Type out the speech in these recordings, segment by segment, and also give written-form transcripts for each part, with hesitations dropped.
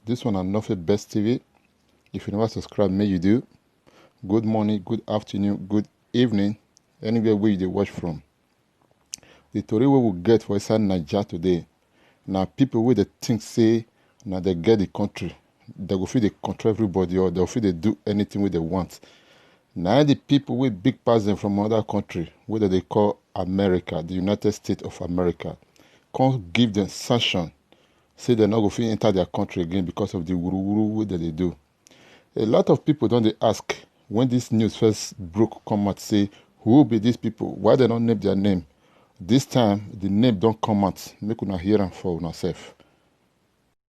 This one and Nothing Best TV. If you never subscribe, may you do. Good morning, good afternoon, good evening, anywhere where you watch from. The story we will get for inside Nigeria today. Now people with the think say now they get the country. They go feel they control everybody or they feel they do anything with they want. Now the people with big passion from another country, whether they call America, the United States of America, can't give them sanction. Say they're not going to enter their country again because of the wuru that they do. A lot of people don't they ask when this news first broke come out say who will be these people? Why they don't name their name? This time the name don't come out. Make una hear them for yourself.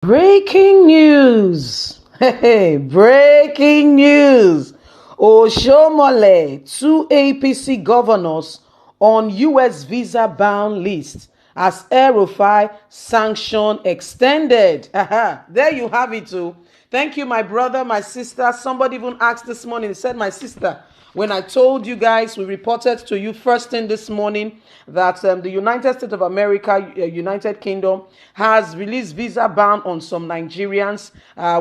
Breaking news! Hey, breaking news! Oshomole, 2 APC governors on US visa ban list as El-Rufai sanction extended. There you have it too. Thank you, my brother, my sister. Somebody even asked this morning, he said, my sister, when I told you guys, we reported to you first thing this morning that the United States of America, United Kingdom, has released visa ban on some Nigerians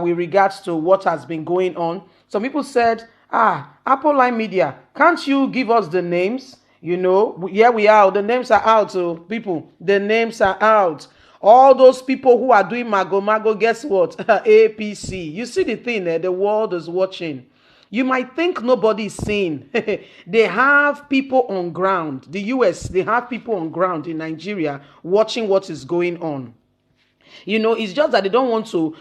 with regards to what has been going on. Some people said, Apple Line Media, can't you give us the names? You know, here we are. The names are out, so people, the names are out. All those people who are doing mago, guess what? APC. You see the thing, the world is watching. You might think nobody is seeing. They have people on ground. The US, they have people on ground in Nigeria watching what is going on. You know, it's just that they don't want to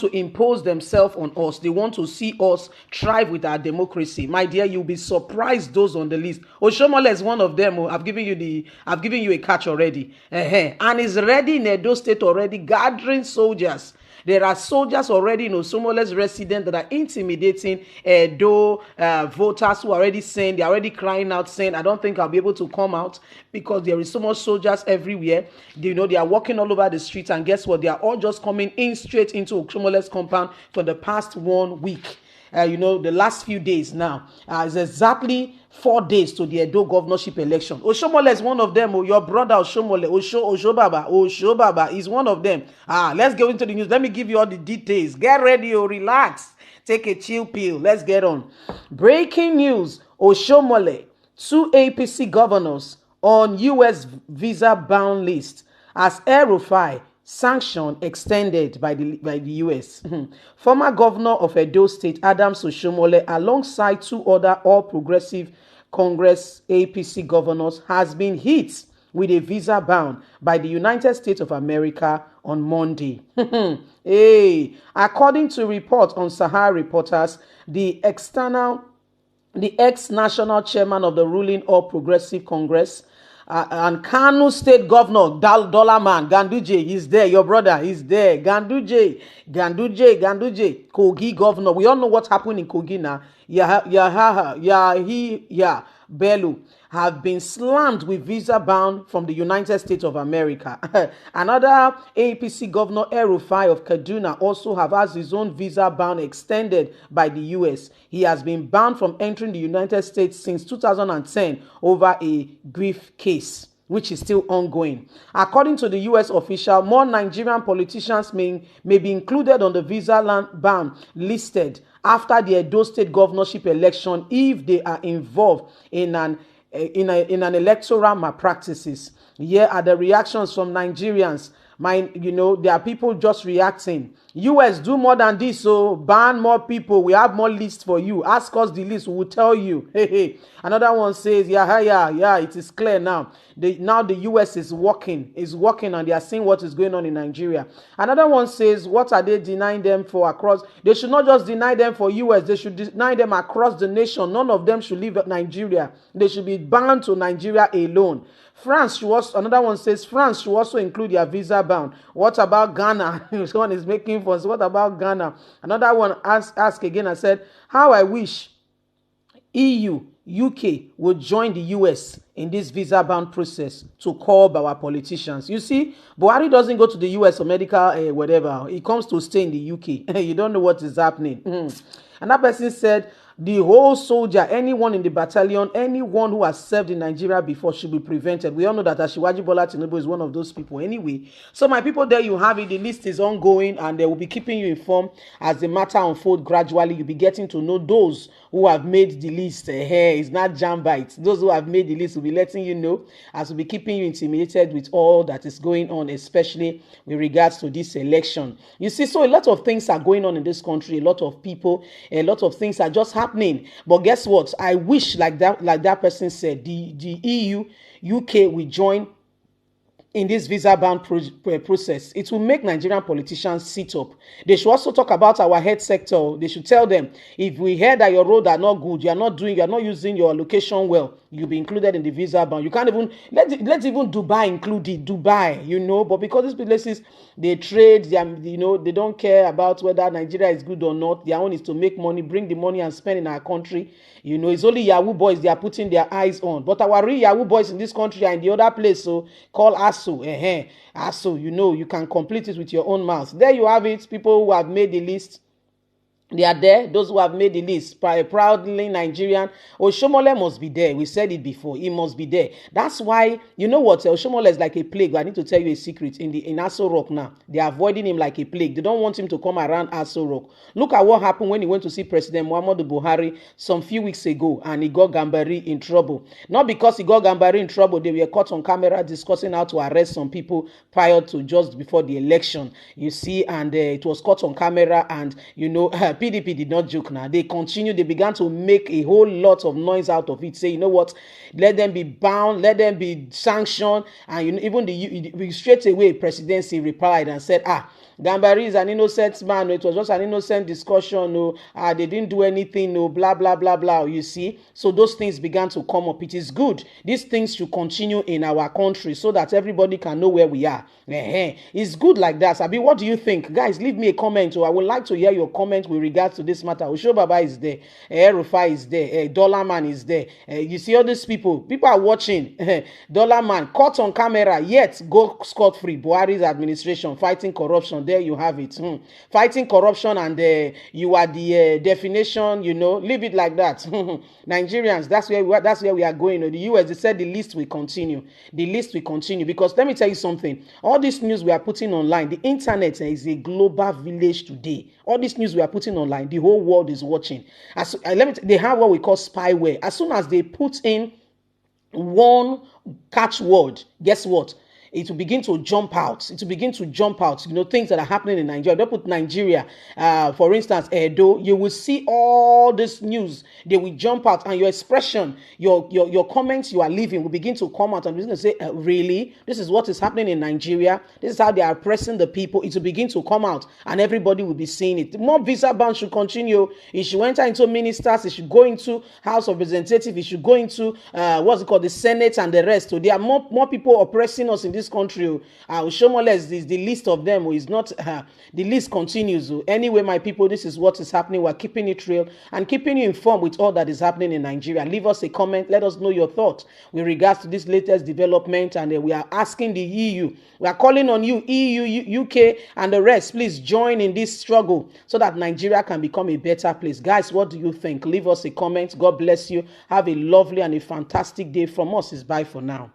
impose themselves on us. They want to see us thrive with our democracy. My dear, you'll be surprised those on the list. Oshomola is one of them. I've given you a catch already. And is ready in Edo State already gathering soldiers. There are soldiers already in Osomole's resident that are intimidating Edo voters who are already saying, they're already crying out saying, I don't think I'll be able to come out because there is so much soldiers everywhere. You know, they are walking all over the streets, and guess what? They are all just coming in straight into Osomole's compound for the past 1 week. The last few days now. It's exactly 4 days to the Edo governorship election. Oshomole is one of them. Your brother Oshomole, Oshobaba is one of them. Let's go into the news. Let me give you all the details. Get ready, relax. Take a chill pill. Let's get on. Breaking news. Oshomole, 2 APC governors on US visa ban list as El-Rufai sanction extended by the US. Former governor of Edo State, Adams Oshomole, alongside 2 other All Progressive Congress APC governors, has been hit with a visa ban by the United States of America on Monday. According to reports on Sahara Reporters, the ex-national chairman of the ruling All Progressive Congress, and Kano State Governor Dollar Man Ganduje, he's there. Your brother is there. Ganduje, Kogi Governor. We all know what happened in Kogi now. Bello have been slammed with visa ban from the United States of America. Another APC governor, El-Rufai of Kaduna, also has his own visa ban extended by the US. He has been banned from entering the United States since 2010 over a grief case, which is still ongoing. According to the US official, more Nigerian politicians may be included on the visa ban listed after the Edo State governorship election if they are involved in an electoral malpractices. Here are the reactions from Nigerians. There are people just reacting. US, do more than this, so ban more people. We have more lists for you. Ask us the list, we will tell you. Another one says, it is clear now. Now the US is working, and they are seeing what is going on in Nigeria. Another one says, what are they denying them for across? They should not just deny them for US, they should deny them across the nation. None of them should leave Nigeria. They should be banned to Nigeria alone. Another one says France should also include their visa ban. What about Ghana? Someone is making fun. What about Ghana? Another one asked again and said, how I wish EU, UK would join the US in this visa ban process to curb our politicians. You see, Buhari doesn't go to the US for medical whatever. He comes to stay in the UK. You don't know what is happening. And that person said, the whole soldier, anyone in the battalion, anyone who has served in Nigeria before should be prevented. We all know that Asiwaju Bola Tinubu is one of those people anyway. So my people, there you have it. The list is ongoing and they will be keeping you informed as the matter unfolds gradually. You'll be getting to know those who have made the list. It's not jam bites. Those who have made the list will be letting you know, as we'll be keeping you intimidated with all that is going on, especially with regards to this election. You see, so a lot of things are going on in this country. A lot of people, a lot of things are just happening. But guess what? I wish, like that person said, the EU, UK will join in this visa ban process. It will make Nigerian politicians sit up. They should also talk about our health sector. They should tell them, if we hear that your roads are not good, you are not using your location well, you'll be included in the visa ban. You can't even let even Dubai include it. Dubai, but because these places, they trade, they don't care about whether Nigeria is good or not. Their own is to make money, bring the money and spend in our country. It's only Yahoo boys they are putting their eyes on. But our real Yahoo boys in this country are in the other place. So call ASU. ASU, you can complete it with your own mouth. There you have it. People who have made the list, they are there. Those who have made the list, proudly Nigerian. Oshomole must be there. We said it before. He must be there. That's why, you know what? Oshomole is like a plague. I need to tell you a secret. In Aso Rock now, they are avoiding him like a plague. They don't want him to come around Aso Rock. Look at what happened when he went to see President Muhammadu Buhari some few weeks ago, and he got Gambari in trouble. Not because he got Gambari in trouble. They were caught on camera discussing how to arrest some people prior to just before the election. You see, and it was caught on camera, and PDP did not joke now. They continued. They began to make a whole lot of noise out of it. Say, you know what? Let them be bound. Let them be sanctioned. And even the straight away presidency replied and said, Gambari is an innocent man. It was just an innocent discussion. They didn't do anything. Blah, blah, blah, blah. You see? So those things began to come up. It is good. These things should continue in our country so that everybody can know where we are. It's good like that. Abi, what do you think? Guys, leave me a comment. I would like to hear your comment with regards to this matter. Osho Baba is there. Rufai is there. Dollar Man is there. You see all these people. People are watching. Dollar Man caught on camera, yet go scot-free. Buhari's administration fighting corruption. There you have it. Fighting corruption, and you are the definition. Leave it like that. Nigerians, that's where we are going. The US, they said the list will continue. The list will continue, because let me tell you something. All this news we are putting online, the internet is a global village today. All this news we are putting online, the whole world is watching. They have what we call spyware. As soon as they put in one catchword, guess what? It will begin to jump out. It will begin to jump out. Things that are happening in Nigeria. Don't put Nigeria, for instance, Edo. You will see all this news. They will jump out, and your expression, your comments you are leaving will begin to come out, and begin to say, really? This is what is happening in Nigeria. This is how they are oppressing the people. It will begin to come out, and everybody will be seeing it. More visa ban should continue. It should enter into ministers. It should go into House of Representatives. It should go into the Senate and the rest. So there are more people oppressing us in this country. Oshomole is the list of them. Is not the list continues. Anyway, my people, this is what is happening. We're keeping it real and keeping you informed with all that is happening in Nigeria. Leave us a comment. Let us know your thoughts with regards to this latest development. And we are asking the EU. We are calling on you, EU, UK, and the rest. Please join in this struggle so that Nigeria can become a better place. Guys, what do you think? Leave us a comment. God bless you. Have a lovely and a fantastic day. From us is bye for now.